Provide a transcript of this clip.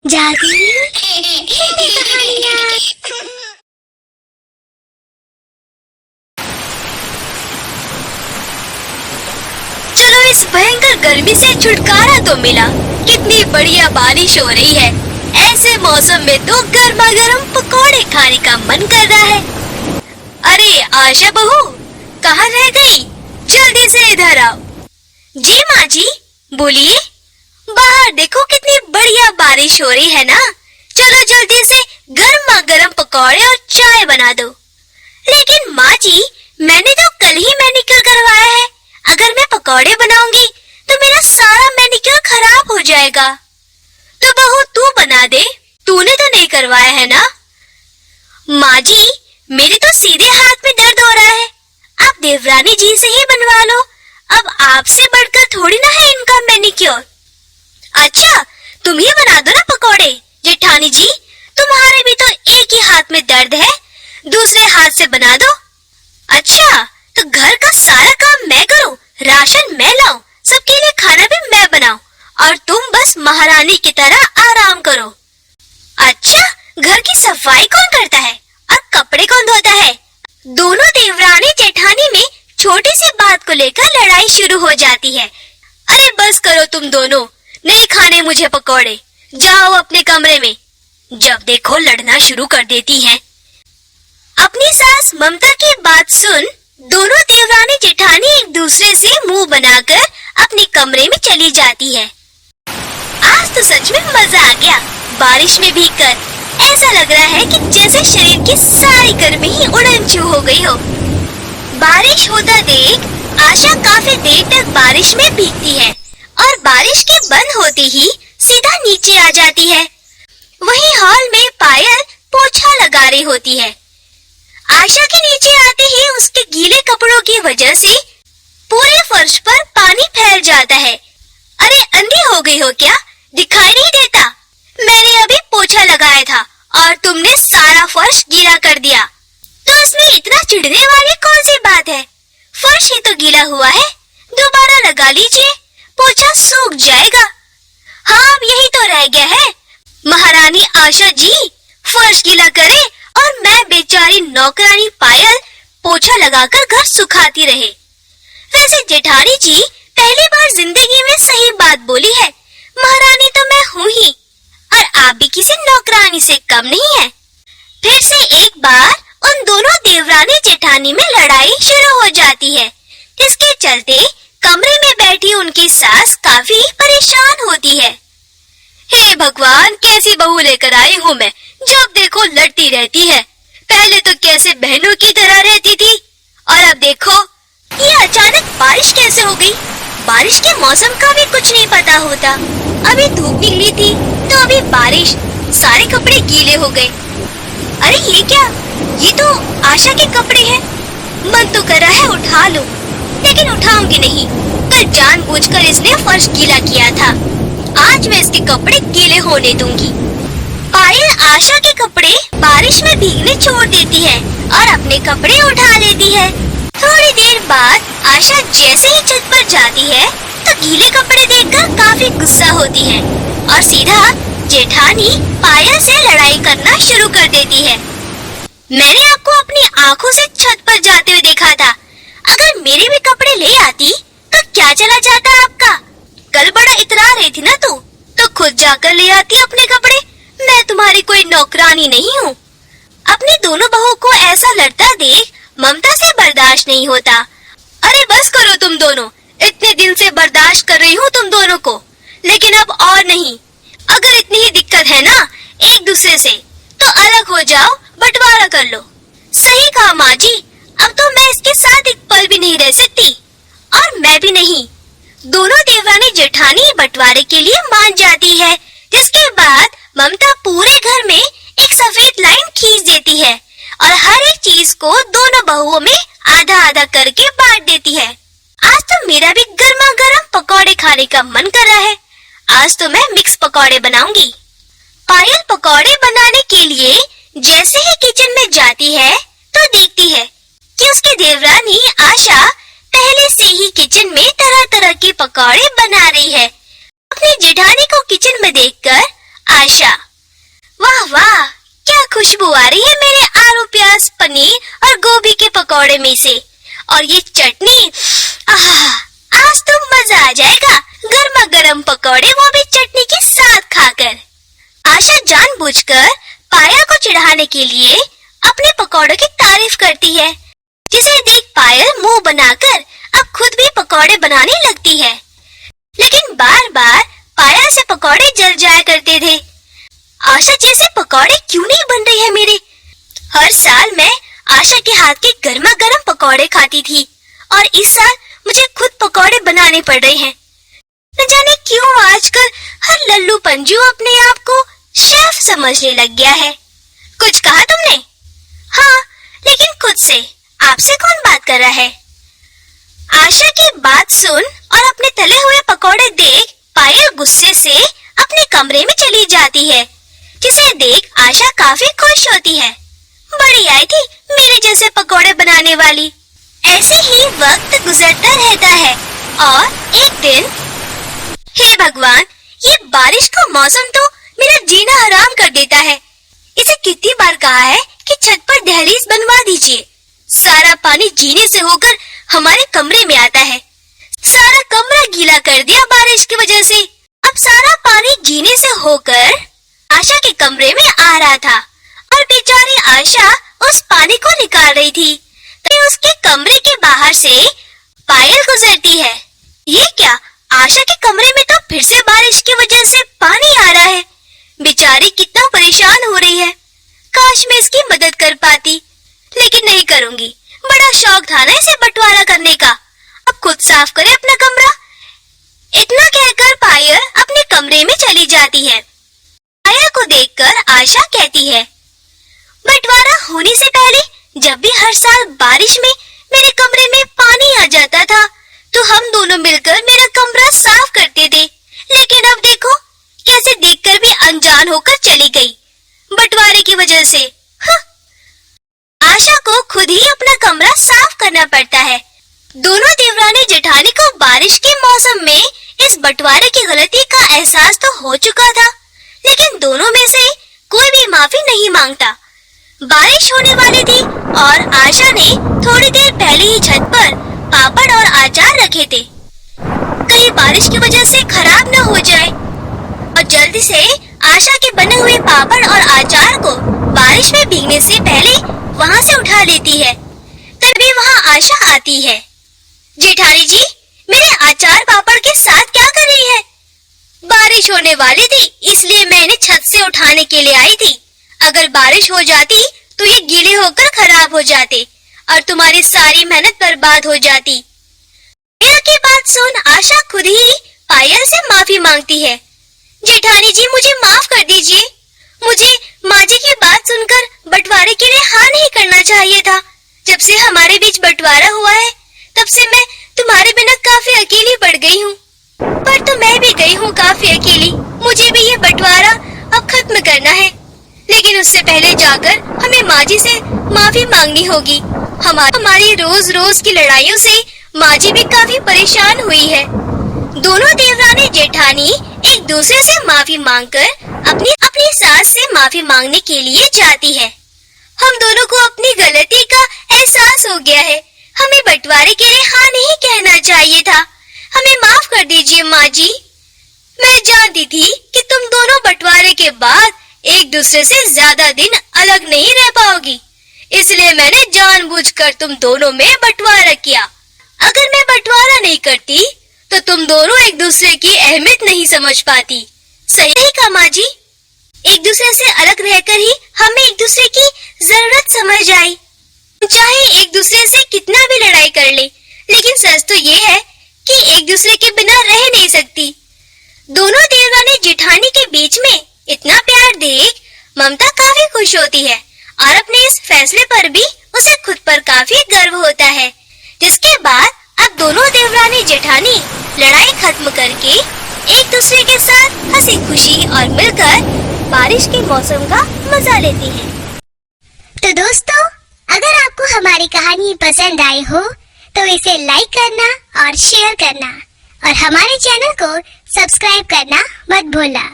जादू कहानियाँ। चलो इस भयंकर गर्मी से छुटकारा तो मिला। कितनी बढ़िया बारिश हो रही है। ऐसे मौसम में तो गर्मा गर्म पकौड़े खाने का मन कर रहा है। अरे आशा बहू, कहाँ रह गई? जल्दी से इधर आओ। जी माँ जी, बोलिए। बाहर देखो कितनी बढ़िया बारिश हो रही है ना। चलो जल्दी से गर्मा गर्म पकौड़े और चाय बना दो। लेकिन माँ जी, मैंने तो कल ही मैनिक्योर करवाया है। अगर मैं पकौड़े बनाऊंगी तो मेरा सारा मैनिक्योर खराब हो जाएगा। तो बहू तू बना दे, तूने तो नहीं करवाया है ना। माँ जी, मेरे तो सीधे हाथ में दर्द हो रहा है। आप देवरानी जी से ही बनवा लो। अब आपसे बढ़कर थोड़ी ना है इनका मैनिक्योर। अच्छा, तुम ही बना दो ना पकौड़े। जेठानी जी, तुम्हारे भी तो एक ही हाथ में दर्द है, दूसरे हाथ से बना दो। अच्छा, तो घर का सारा काम मैं करूं, राशन मैं लाऊं, सबके लिए खाना भी मैं बनाऊं और तुम बस महारानी की तरह आराम करो। अच्छा, घर की सफाई कौन करता है और कपड़े कौन धोता है? दोनों देवरानी जेठानी में छोटी सी बात को लेकर लड़ाई शुरू हो जाती है। अरे बस करो तुम दोनों, नहीं खाने मुझे पकौड़े। जाओ अपने कमरे में। जब देखो लड़ना शुरू कर देती हैं। अपनी सास ममता की बात सुन दोनों देवरानी जेठानी एक दूसरे से मुंह बनाकर अपने कमरे में चली जाती है। आज तो सच में मजा आ गया। बारिश में भीगकर ऐसा लग रहा है कि जैसे शरीर की सारी गर्मी ही उड़न छू हो गई हो। बारिश होता देख आशा काफी देर तक बारिश में भीगती है और बारिश के बंद होते ही सीधा नीचे आ जाती है। वहीं हॉल में पायल पोछा लगा रही होती है। आशा के नीचे आते ही उसके गीले कपड़ों की वजह से पूरे फर्श पर पानी फैल जाता है। अरे अंधी हो गई हो क्या? दिखाई नहीं देता? मैंने अभी पोछा लगाया था और तुमने सारा फर्श गीला कर दिया। तो इसमें इतना चिढ़ने वाली कौन सी बात है? फर्श ही तो गीला हुआ है, दोबारा लगा लीजिए, पोछा सूख जाएगा। हाँ, अब यही तो रह गया है। महारानी आशा जी फर्श गीला करे और मैं बेचारी नौकरानी पायल पोछा लगाकर घर सुखाती रहे। वैसे जेठानी जी पहली बार जिंदगी में सही बात बोली है। महारानी तो मैं हूँ ही और आप भी किसी नौकरानी से कम नहीं है। फिर से एक बार उन दोनों देवरानी जेठानी में लड़ाई शुरू हो जाती है, जिसके चलते कमरे में बैठी उनकी सास काफी परेशान होती है। हे भगवान, कैसी बहू लेकर आई हूँ मैं, जब देखो लड़ती रहती है। पहले तो कैसे बहनों की तरह रहती थी और अब देखो ये अचानक बारिश कैसे हो गई। बारिश के मौसम का भी कुछ नहीं पता होता। अभी धूप निकली थी तो अभी बारिश, सारे कपड़े गीले हो गए। अरे ये क्या? ये तो आशा के कपड़े हैं। मन तो कर रहा है उठा लूं, लेकिन उठाऊंगी नहीं। कल जानबूझकर इसने फर्श गीला किया था, आज मैं इसके कपड़े गीले होने दूंगी। पायल आशा के कपड़े बारिश में भीगने छोड़ देती है और अपने कपड़े उठा लेती है। थोड़ी देर बाद आशा जैसे ही छत पर जाती है तो गीले कपड़े देखकर काफी गुस्सा होती है और सीधा जेठानी पायल से लड़ाई करना शुरू कर देती है। मैंने आपको अपनी आंखों से छत पर जाते हुए देखा था। अगर मेरे भी कपड़े ले आती तो क्या चला जाता आपका? कल बड़ा इतरा रही थी ना तू, तो खुद जाकर ले आती अपने कपड़े। मैं तुम्हारी कोई नौकरानी नहीं हूँ। अपनी दोनों बहू को ऐसा लड़ता देख ममता से बर्दाश्त नहीं होता। अरे बस करो तुम दोनों, इतने दिन से बर्दाश्त कर रही हूँ तुम दोनों को, लेकिन अब और नहीं। अगर इतनी ही दिक्कत है ना एक दूसरे से, तो अलग हो जाओ, बंटवारा कर लो। सही कहा माँ जी, अब तो मैं इसके साथ एक पल भी नहीं रह सकती और मैं भी नहीं। दोनों देवरानी जेठानी बंटवारे के लिए मान जाती है, जिसके बाद ममता पूरे घर में एक सफेद लाइन खींच देती है और हर एक चीज को दोनों बहुओं में आधा आधा करके बांट देती है। आज तो मेरा भी गर्मा गर्म पकौड़े खाने का मन कर रहा है। आज तो मैं मिक्स पकौड़े बनाऊंगी। पायल पकौड़े बनाने के लिए जैसे ही किचन में जाती है तो देखती है कि उसकी देवरानी आशा पहले से ही किचन में तरह तरह के पकौड़े बना रही है। अपनी जेठानी को किचन में देखकर आशा, वाह वाह, क्या खुशबू आ रही है मेरे आलू प्याज पनीर और गोभी के पकौड़े में से। और ये चटनी, आज तो मजा आ जाएगा, गर्मा गर्म पकौड़े, वो भी चटनी के साथ खाकर। आशा जानबूझकर पायल को चिढ़ाने के लिए अपने पकौड़ों की तारीफ करती है, जिसे देख पायल मुंह बनाकर अब खुद भी पकौड़े बनाने लगती है। लेकिन बार बार पायल से पकौड़े जल जाया करते थे। आशा जैसे पकौड़े क्यों नहीं बन रहे हैं मेरे। हर साल मैं आशा के हाथ के गर्मा गर्म पकौड़े खाती थी और इस साल मुझे खुद पकौड़े बनाने पड़ रहे हैं। न जाने क्यों आजकल हर लल्लू पंजू अपने आप को शेफ समझने लग गया है। कुछ कहा तुमने? हाँ, लेकिन खुद से, आपसे कौन बात कर रहा है? आशा की बात सुन और अपने तले हुए पकौड़े देख पायल गुस्से से अपने कमरे में चली जाती है, जिसे देख आशा काफी खुश होती है। बड़ी आई थी मेरे जैसे पकौड़े बनाने वाली। ऐसे ही वक्त गुजरता रहता है और एक दिन, हे भगवान, ये बारिश का मौसम तो मेरा जीना हराम कर देता है। इसे कितनी बार कहा है कि छत पर दहलीज बनवा दीजिए। सारा पानी जीने से होकर हमारे कमरे में आता है। सारा कमरा गीला कर दिया बारिश की वजह से। अब सारा पानी जीने से होकर आशा के कमरे में आ रहा था और बेचारी आशा उस पानी को निकाल रही थी कि उसके कमरे के बाहर से पायल गुजरती है। ये क्या, आशा के कमरे में तो फिर से बारिश की वजह से पानी आ रहा है। बेचारी कितना परेशान हो रही है। काश मैं इसकी मदद कर पाती, लेकिन नहीं करूंगी। बड़ा शौक था ना इसे बंटवारा करने का। अब खुद साफ करे अपना कमरा। इतना कहकर पायल अपने कमरे में चली जाती है। पायल को देखकर आशा कहती है, बंटवारा होने से पहले जब भी हर साल बारिश में मेरे कमरे में पानी आ जाता था तो हम दोनों मिलकर मेरा कमरा साफ करते थे। लेकिन अब देखो कैसे देखकर भी अनजान होकर चली गई बंटवारे की वजह से। आशा को खुद ही अपना कमरा साफ करना पड़ता है। दोनों देवरानी जेठानी को बारिश के मौसम में इस बंटवारे की गलती का एहसास तो हो चुका था, लेकिन दोनों में से कोई भी माफी नहीं मांगता। बारिश होने वाली थी और आशा ने थोड़ी देर पहले ही छत पर पापड़ और अचार रखे थे, कहीं बारिश की वजह से खराब न हो जाए। और जल्दी से आशा के बने हुए पापड़ और अचार को बारिश में भीगने से पहले वहाँ से उठा लेती है। तभी वहाँ आशा आती है। जेठानी जी, मेरे अचार पापड़ के साथ क्या कर रही है? बारिश होने वाली थी इसलिए मैंने छत से उठाने के लिए आई थी। अगर बारिश हो जाती तो ये गीले होकर खराब हो जाते और तुम्हारी सारी मेहनत बर्बाद हो जाती। पायल की बात सुन आशा खुद ही पायल से माफी मांगती है। जेठानी जी, मुझे माफ कर दीजिए। मुझे माँ जी की बात सुनकर बंटवारे के लिए हाँ नहीं करना चाहिए था। जब से हमारे बीच बंटवारा हुआ है तब से मैं तुम्हारे बिना काफी अकेली पड़ गई हूँ। पर तो मैं भी गई हूँ काफी अकेली। मुझे भी ये बंटवारा अब खत्म करना है, लेकिन उससे पहले जाकर हमें माँ जी से माफी मांगनी होगी। हमारी रोज रोज की लड़ाइयों से माँ जी भी काफी परेशान हुई है। दोनों देवरानी जेठानी एक दूसरे से माफी मांगकर अपनी सास से माफी मांगने के लिए जाती है। हम दोनों को अपनी गलती का एहसास हो गया है। हमें बंटवारे के लिए हाँ नहीं कहना चाहिए था। हमें माफ कर दीजिए माँ जी। मैं जानती थी कि तुम दोनों बंटवारे के बाद एक दूसरे से ज्यादा दिन अलग नहीं रह पाओगी, इसलिए मैंने जानबूझकर तुम दोनों में बंटवारा किया। अगर मैं बंटवारा नहीं करती तो तुम दोनों एक दूसरे की अहमियत नहीं समझ पाती। सही कहा माँ जी। एक दूसरे से अलग रहकर ही हमें एक दूसरे की जरूरत समझ आई। चाहे एक दूसरे से कितना भी लड़ाई कर ले, लेकिन सच तो ये है कि एक दूसरे के बिना रह नहीं सकती। दोनों देवरानी जेठानी के बीच में इतना प्यार देख ममता काफी खुश होती है और अपने इस फैसले पर भी उसे खुद पर काफी गर्व होता है। जिसके बाद अब दोनों देवरानी जेठानी लड़ाई खत्म करके एक दूसरे के साथ हंसी खुशी और मिलकर बारिश के मौसम का मजा लेती हैं। तो दोस्तों, अगर आपको हमारी कहानी पसंद आई हो तो इसे लाइक करना और शेयर करना और हमारे चैनल को सब्सक्राइब करना मत भूलना।